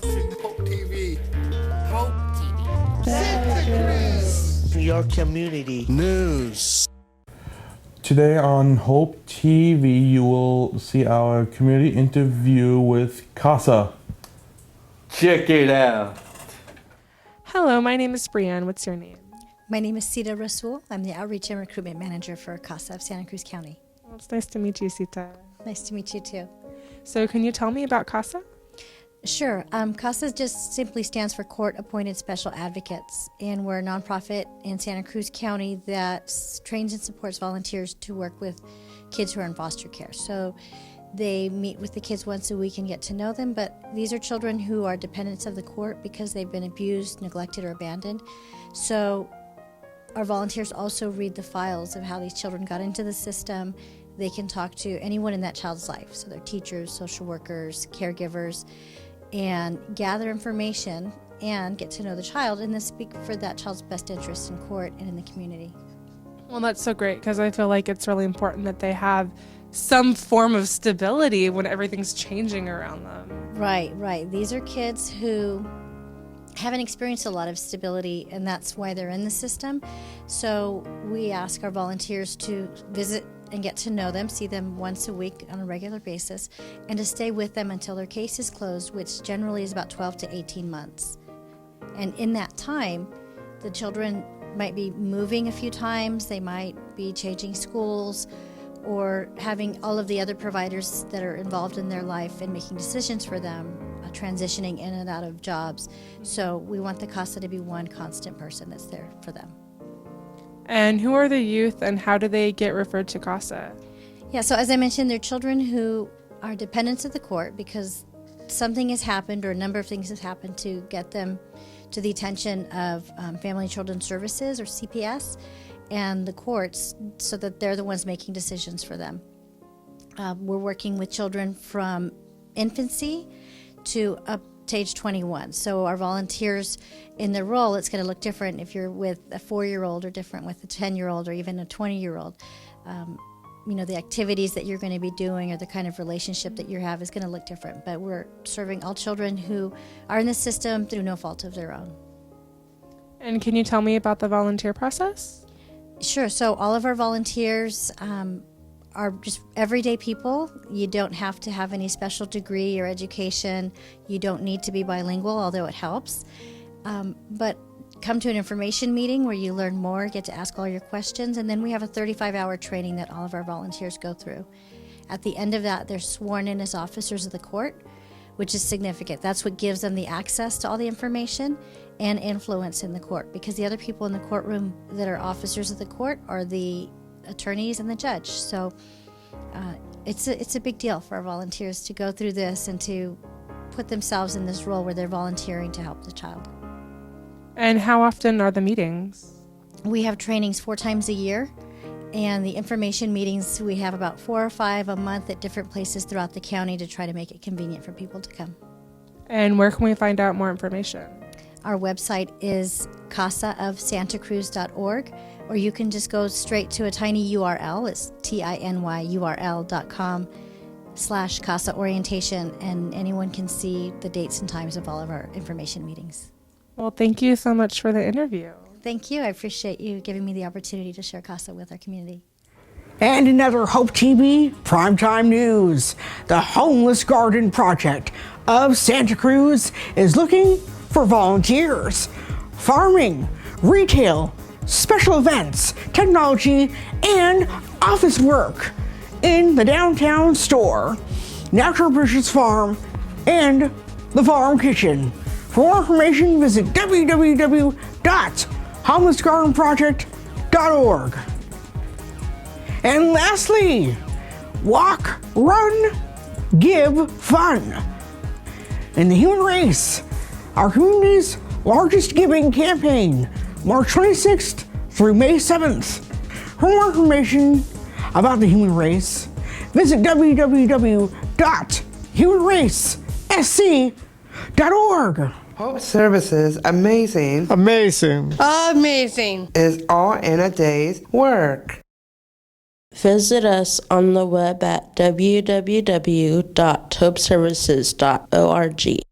watching Hope TV. Hope TV. Santa Cruz. Your community News. Today on Hope TV, you will see our community interview with Casa. Check it out. Hello, my name is Brianne. What's your name? My name is Sita Rasul. I'm the Outreach and Recruitment Manager for CASA of Santa Cruz County. Well, it's nice to meet you, Sita. Nice to meet you too. So can you tell me about CASA? Sure. CASA just simply stands for Court Appointed Special Advocates, and we're a nonprofit in Santa Cruz County that trains and supports volunteers to work with kids who are in foster care. So they meet with the kids once a week and get to know them, but these are children who are dependents of the court because they've been abused, neglected, or abandoned. So our volunteers also read the files of how these children got into the system. They can talk to anyone in that child's life, so they're teachers, social workers, caregivers, and gather information and get to know the child and then speak for that child's best interest in court and in the community. Well, that's so great because I feel like it's really important that they have some form of stability when everything's changing around them. Right. These are kids who haven't experienced a lot of stability, and that's why they're in the system. So we ask our volunteers to visit and get to know them, see them once a week on a regular basis, and to stay with them until their case is closed, which generally is about 12 to 18 months. And in that time, the children might be moving a few times, they might be changing schools, or having all of the other providers that are involved in their life and making decisions for them, transitioning in and out of jobs. So we want the CASA to be one constant person that's there for them. And who are the youth and how do they get referred to CASA? Yeah, so as I mentioned, they're children who are dependents of the court because something has happened or a number of things have happened to get them to the attention of Family and Children Services or CPS and the courts so that they're the ones making decisions for them. We're working with children from infancy to up to age 21. So our volunteers in their role, it's going to look different if you're with a 4-year-old or different with a 10-year-old or even a 20-year-old. The activities that you're going to be doing or the kind of relationship that you have is going to look different. But we're serving all children who are in the system through no fault of their own. And can you tell me about the volunteer process? Sure. So all of our volunteers are just everyday people. You don't have to have any special degree or education. You don't need to be bilingual, although it helps. But come to an information meeting where you learn more, get to ask all your questions, and then we have a 35-hour training that all of our volunteers go through. At the end of that, they're sworn in as officers of the court, which is significant. That's what gives them the access to all the information and influence in the court, because the other people in the courtroom that are officers of the court are the attorneys and the judge. So it's a big deal for our volunteers to go through this and to put themselves in this role where they're volunteering to help the child. And how often are the meetings? We have trainings 4 times a year, and the information meetings, we have about 4 or 5 a month at different places throughout the county to try to make it convenient for people to come. And where can we find out more information? Our website is casaofsantacruz.org, or you can just go straight to a tiny URL. It's tinyurl.com/CASA orientation, and anyone can see the dates and times of all of our information meetings. Well, thank you so much for the interview. Thank you. I appreciate you giving me the opportunity to share CASA with our community. And another Hope TV primetime news. The Homeless Garden Project of Santa Cruz is looking for volunteers. Farming, retail, special events, technology, and office work in the downtown store, Natural Bridges Farm, and the Farm Kitchen. For more information, visit www.homelessgardenproject.org. And lastly, walk, run, give fun. In the human race, our community's largest giving campaign, March 26th through May 7th. For more information about the human race, visit www.humanracesc.org. Hope Services Amazing is all in a day's work. Visit us on the web at www.hopeservices.org.